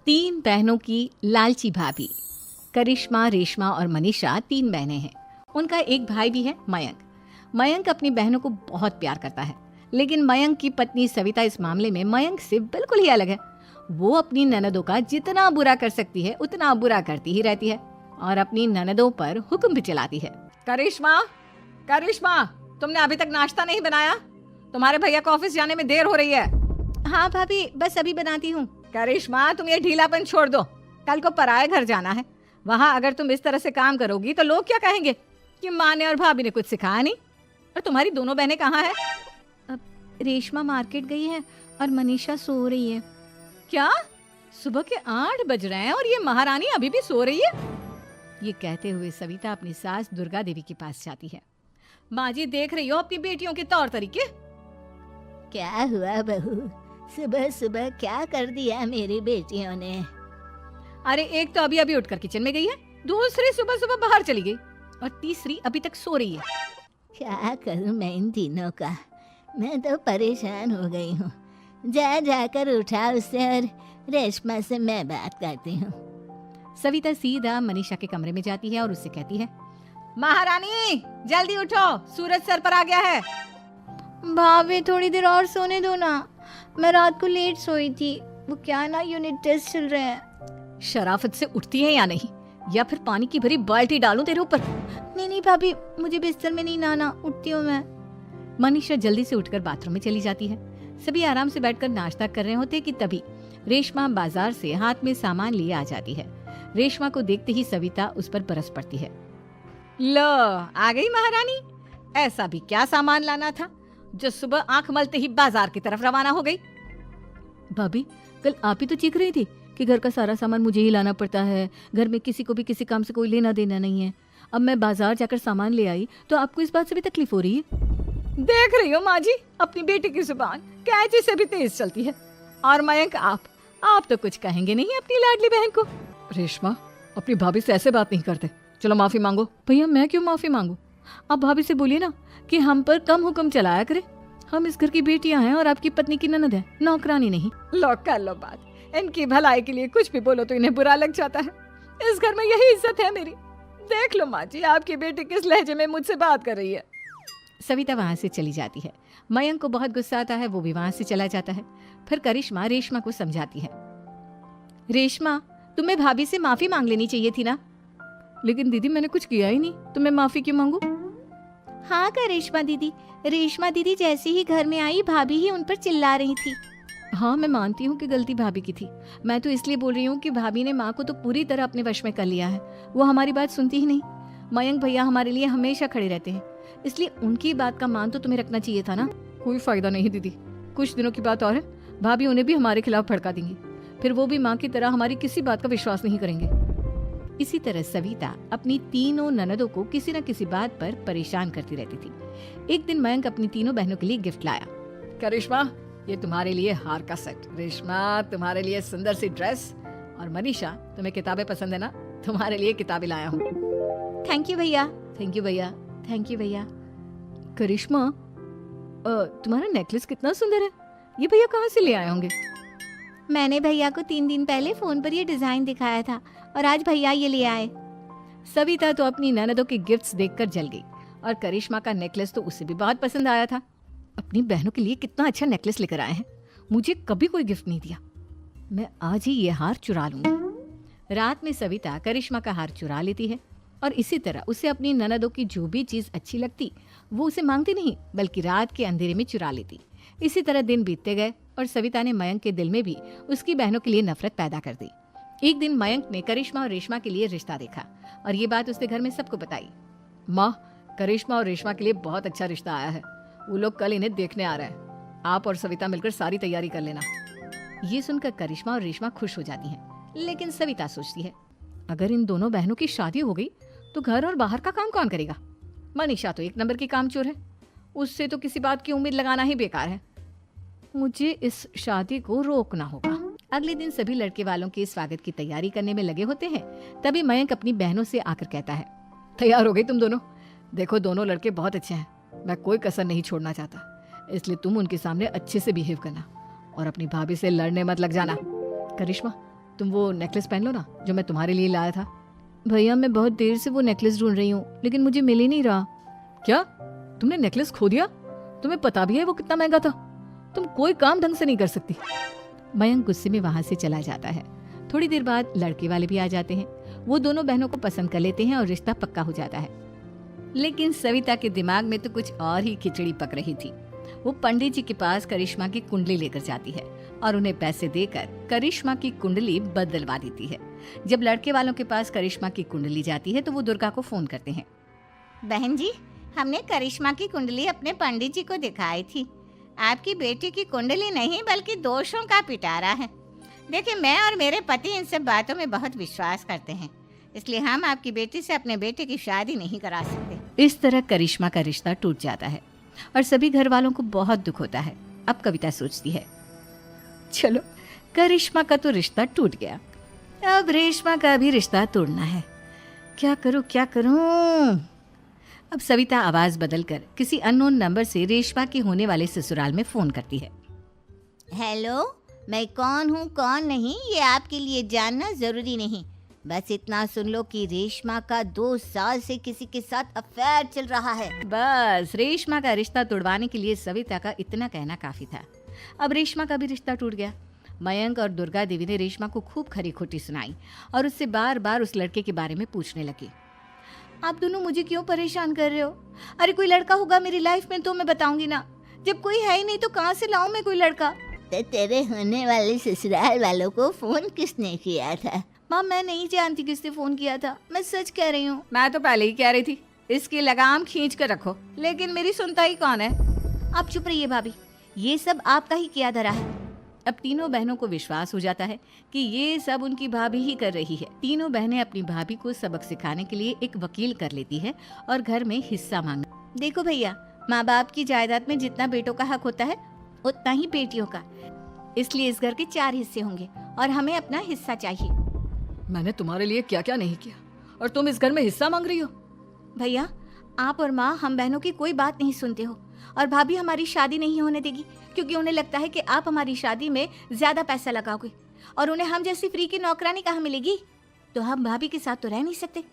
तीन बहनों की लालची भाभी। करिश्मा, रेशमा और मनीषा तीन बहनें हैं। उनका एक भाई भी है, मयंक। मयंक अपनी बहनों को बहुत प्यार करता है, लेकिन मयंक की पत्नी सविता इस मामले में मयंक से बिल्कुल ही अलग है। वो अपनी ननदों का जितना बुरा कर सकती है उतना बुरा करती ही रहती है और अपनी ननदों पर हुक्म भी चलाती है। करिश्मा, करिश्मा, तुमने अभी तक नाश्ता नहीं बनाया? तुम्हारे भैया को ऑफिस जाने में देर हो रही है। हाँ भाभी, बस अभी बनाती हूँ। करिश्मा, तुम ये ढीलापन छोड़ दो। कल को पराये घर जाना है। वहाँ अगर तुम इस तरह से काम करोगी तो लोग क्या कहेंगे कि माँ ने और भाभी ने कुछ सिखाया नहीं। और तुम्हारी दोनों बहनें कहाँ हैं? अब रेशमा मार्केट गई है और मनीषा सो रही है। क्या? सुबह के 8 बज रहे हैं और ये महारानी अभी भी सो रही है? ये कहते हुए सविता अपनी सास दुर्गा देवी के पास जाती है। माँ जी, देख रही हो अपनी बेटियों के तौर तरीके? क्या हुआ बहू, सुबह सुबह क्या कर दिया मेरी बेटियों ने? अरे एक तो अभी अभी उठकर किचन में गई है, दूसरी सुबह सुबह बाहर चली गई और तीसरी अभी तक सो रही है। क्या करूं मैं इन तीनों का? मैं तो परेशान हो गई हूँ। जा जाकर उठा उससे और रेशमा से मैं बात करती हूँ। सविता सीधा मनीषा के कमरे में जाती है और उससे कहती है, महारानी जल्दी उठो, सूरज सर पर आ गया है। भाभी थोड़ी देर और सोने दो ना, मैं रात को लेट सोई थी। वो क्या ना यूनिट टेस्ट चल रहे हैं। शराफत से उठती है या नहीं, या फिर पानी की भरी बाल्टी डालूं तेरे ऊपर? नहीं भाभी, मुझे बिस्तर में नहीं नहाना, उठती हूँ मैं। मनीषा जल्दी से उठकर बाथरूम में चली जाती है। सभी आराम से बैठकर नाश्ता कर रहे होते कि तभी रेशमा बाजार से हाथ में सामान लिए आ जाती है। रेशमा को देखते ही सविता उस पर बरस पड़ती है। लो, आ गई महारानी। ऐसा भी क्या सामान लाना था जो सुबह आंख मलते ही बाजार की तरफ रवाना हो गई? भाभी, कल आप ही तो चीख रही थी कि घर का सारा सामान मुझे ही लाना पड़ता है, घर में किसी को भी किसी काम से कोई लेना देना नहीं है। अब मैं बाजार जाकर सामान ले आई तो आपको इस बात से भी तकलीफ हो रही है? देख रही हो माँ जी, अपनी बेटी की जुबान कैंची से भी तेज चलती है। और मयंक, आप तो कुछ कहेंगे नहीं अपनी लाडली बहन को? रेशमा, अपनी भाभी से ऐसे बात नहीं करते। चलो माफी मांगो। भैया, मैं क्यों माफी मांगू? आप भाभी से बोलिए ना कि हम पर कम हुक्म चलाया करे। हम इस घर की बेटियां हैं और आपकी पत्नी की ननद है, नौकरानी नहीं। लो कर लो बात। इनकी भलाई के लिए कुछ भी बोलो तो इन्हें बुरा लग जाता है। इस घर में यही इज्जत है मेरी। देख लो माँ जी, आपकी बेटी किस लहजे में मुझसे बात कर रही है। सविता वहां से चली जाती है। मयंक को बहुत गुस्सा आता है, वो भी वहां से चला जाता है। फिर करिश्मा रेशमा को समझाती है, रेशमा, तुम्हें भाभी से माफी मांग लेनी चाहिए थी ना। लेकिन दीदी, मैंने कुछ किया ही नहीं, तो मैं माफी क्यों मांगू? हाँ करिश्मा दीदी, रेशमा दीदी जैसे ही घर में आई भाभी ही उन पर चिल्ला रही थी। हाँ, मैं मानती हूँ कि गलती भाभी की थी। मैं तो इसलिए बोल रही हूँ कि भाभी ने माँ को तो पूरी तरह अपने वश में कर लिया है। वो हमारी बात सुनती ही नहीं। मयंक भैया हमारे लिए हमेशा खड़े रहते हैं, इसलिए उनकी बात का मान तो तुम्हें रखना चाहिए था ना। कोई फायदा नहीं दीदी, कुछ दिनों की बात और है, भाभी उन्हें भी हमारे खिलाफ भड़का देंगी। फिर वो भी माँ की तरह हमारी किसी बात का विश्वास नहीं करेंगे। इसी तरह सविता अपनी तीनों ननदों को किसी न किसी बात पर परेशान करती रहती थी। एक दिन मयंक अपनी तीनों बहनों के लिए गिफ्ट लाया। करिश्मा, ये तुम्हारे लिए हार का सेट। रेशमा, तुम्हारे लिए सुंदर सी ड्रेस। और मनीषा, तुम्हें किताबें पसंद है ना, तुम्हारे लिए किताबें लाया हूँ। थैंक यू भैया। थैंक यू भैया। थैंक यू भैया। करिश्मा, तुम्हारा नेकलेस कितना सुंदर है। ये भैया कहाँ से ले आए होंगे? मैंने भैया को 3 दिन पहले फोन पर ये डिजाइन दिखाया था और आज भैया ये ले आए। सविता तो अपनी ननदों के गिफ्ट्स देखकर जल गई और करिश्मा का नेकलेस तो उसे भी बहुत पसंद आया था। अपनी बहनों के लिए कितना अच्छा नेकलेस लेकर आए हैं, मुझे कभी कोई गिफ्ट नहीं दिया। मैं आज ही ये हार चुरा लूंगी। रात में सविता करिश्मा का हार चुरा लेती है और इसी तरह उसे अपनी ननदों की जो भी चीज अच्छी लगती वो उसे मांगती नहीं, बल्कि रात के अंधेरे में चुरा लेती। इसी तरह दिन बीतते गए और सविता ने मयंक के दिल में भी उसकी बहनों के लिए नफरत पैदा कर दी। एक दिन मयंक ने करिश्मा और रेशमा के लिए रिश्ता देखा और ये बात उसने घर में सबको बताई। माँ, करिश्मा और रेशमा के लिए बहुत अच्छा रिश्ता आया है। वो लोग कल इन्हें देखने आ रहे हैं। आप और सविता मिलकर सारी तैयारी कर लेना। ये सुनकर करिश्मा और रेशमा खुश हो जाती हैं, लेकिन सविता सोचती है, अगर इन दोनों बहनों की शादी हो गई तो घर और बाहर का काम कौन करेगा? मनीषा तो 1 नंबर की कामचोर है, उससे तो किसी बात की उम्मीद लगाना ही बेकार है। मुझे इस शादी को रोकना होगा। अगले दिन सभी लड़के वालों के स्वागत की तैयारी करने में लगे होते हैं। तभी मयंक अपनी बहनों से आकर कहता है, तैयार हो गई तुम दोनों? देखो, दोनों लड़के बहुत अच्छे हैं, मैं कोई कसर नहीं छोड़ना चाहता, इसलिए तुम उनके सामने अच्छे से बिहेव करना और अपनी भाभी से लड़ने मत लग जाना। करिश्मा, तुम वो नेकलेस पहन लो ना जो मैं तुम्हारे लिए लाया था। भैया मैं बहुत देर से वो नेकलेस ढूंढ रही हूँ लेकिन मुझे मिल ही नहीं रहा। क्या तुमने नेकलेस खो दिया? तुम्हें पता भी है वो कितना महंगा था? तुम कोई काम ढंग से नहीं कर सकती। मयंक गुस्से में वहां से चला जाता है। थोड़ी देर बाद लड़के वाले भी आ जाते हैं। वो दोनों बहनों को पसंद कर लेते हैं और रिश्ता पक्का हो जाता है। लेकिन सविता के दिमाग में तो कुछ और ही खिचड़ी पक रही थी। वो पंडित जी के पास करिश्मा की कुंडली लेकर जाती है और उन्हें पैसे देकर करिश्मा की कुंडली बदलवा देती है। जब लड़के वालों के पास करिश्मा की कुंडली जाती है तो वो दुर्गा को फोन करते हैं। बहन जी, हमने करिश्मा की कुंडली अपने पंडित जी को दिखाई थी। आपकी बेटी की कुंडली नहीं बल्कि दोषों का पिटारा है। देखिए, मैं और मेरे पति इन सब बातों में बहुत विश्वास करते हैं, इसलिए हम आपकी बेटी से अपने बेटे की शादी नहीं करा सकते। इस तरह करिश्मा का रिश्ता टूट जाता है और सभी घर वालों को बहुत दुख होता है। अब कविता सोचती है, चलो करिश्मा का तो रिश्ता टूट गया, अब रेशमा का भी रिश्ता तोड़ना है। क्या करूं? अब सविता आवाज बदलकर किसी अननोन नंबर से रेशमा के होने वाले ससुराल में फोन करती है। हेलो, मैं कौन हूँ कौन नहीं ये आपके लिए जानना जरूरी नहीं। बस इतना सुन लो कि रेशमा का 2 साल से किसी के साथ अफेयर चल रहा है। बस रेशमा का रिश्ता तोड़वाने के लिए सविता का इतना कहना काफी था। अब रेशमा का भी रिश्ता टूट गया। मयंक और दुर्गा देवी ने रेशमा को खूब खरी खोटी सुनाई और उससे बार बार उस लड़के के बारे में पूछने लगी। आप दोनों मुझे क्यों परेशान कर रहे हो? अरे कोई लड़का होगा मेरी लाइफ में तो मैं बताऊंगी ना। जब कोई है ही नहीं तो कहाँ से लाऊं मैं कोई लड़का? तो तेरे होने वाले ससुराल वालों को फोन किसने किया था? माँ मैं नहीं जानती किसने फोन किया था, मैं सच कह रही हूँ। मैं तो पहले ही कह रही थी इसकी लगाम खींच कर रखो, लेकिन मेरी सुनता ही कौन है। आप चुप रहिए भाभी, ये सब आपका ही किया धरा है। अब तीनों बहनों को विश्वास हो जाता है कि ये सब उनकी भाभी ही कर रही है। तीनों बहनें अपनी भाभी को सबक सिखाने के लिए एक वकील कर लेती है और घर में हिस्सा मांगना। देखो भैया, माँ बाप की जायदाद में जितना बेटों का हक होता है उतना ही बेटियों का, इसलिए इस घर के 4 हिस्से होंगे और हमें अपना हिस्सा चाहिए। मैंने तुम्हारे लिए क्या क्या नहीं किया और तुम इस घर में हिस्सा मांग रही हो? भैया, आप और माँ हम बहनों की कोई बात नहीं सुनते हो और भाभी हमारी शादी नहीं होने देगी क्योंकि उन्हें लगता है कि आप हमारी शादी में ज्यादा पैसा लगाओगे और उन्हें हम जैसी फ्री की नौकरानी कहाँ मिलेगी। तो हम भाभी के साथ तो रह नहीं सकते,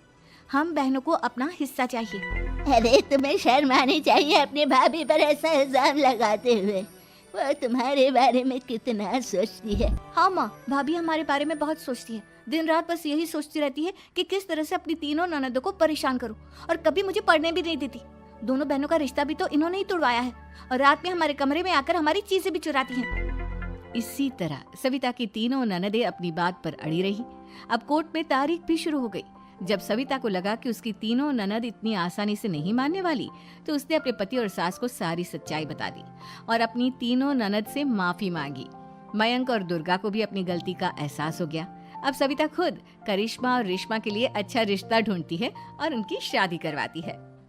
हम बहनों को अपना हिस्सा चाहिए। अरे तुम्हें शर्म आनी चाहिए अपने भाभी पर ऐसा इल्जाम लगाते हुए। वो तुम्हारे बारे में कितना सोचती है। हाँ माँ, भाभी हमारे बारे में बहुत सोचती है। दिन रात बस यही सोचती रहती है कि किस तरह से अपनी तीनों ननदों को परेशान करूं और कभी मुझे पढ़ने भी नहीं देती। दोनों बहनों का रिश्ता भी तो इन्होंने ही तोड़वाया है और रात में हमारे कमरे में आकर हमारी चीजें भी चुराती हैं। इसी तरह सविता की तीनों ननदें अपनी बात पर अड़ी रही। अब कोर्ट में तारीख भी शुरू हो गई। जब सविता को लगा कि उसकी तीनों ननद इतनी आसानी से नहीं मानने वाली तो उसने अपने पति और सास को सारी सच्चाई बता दी और अपनी तीनों ननद से माफी मांगी। मयंक और दुर्गा को भी अपनी गलती का एहसास हो गया। अब सविता खुद करिश्मा और रेशमा के लिए अच्छा रिश्ता ढूंढती है और उनकी शादी करवाती है।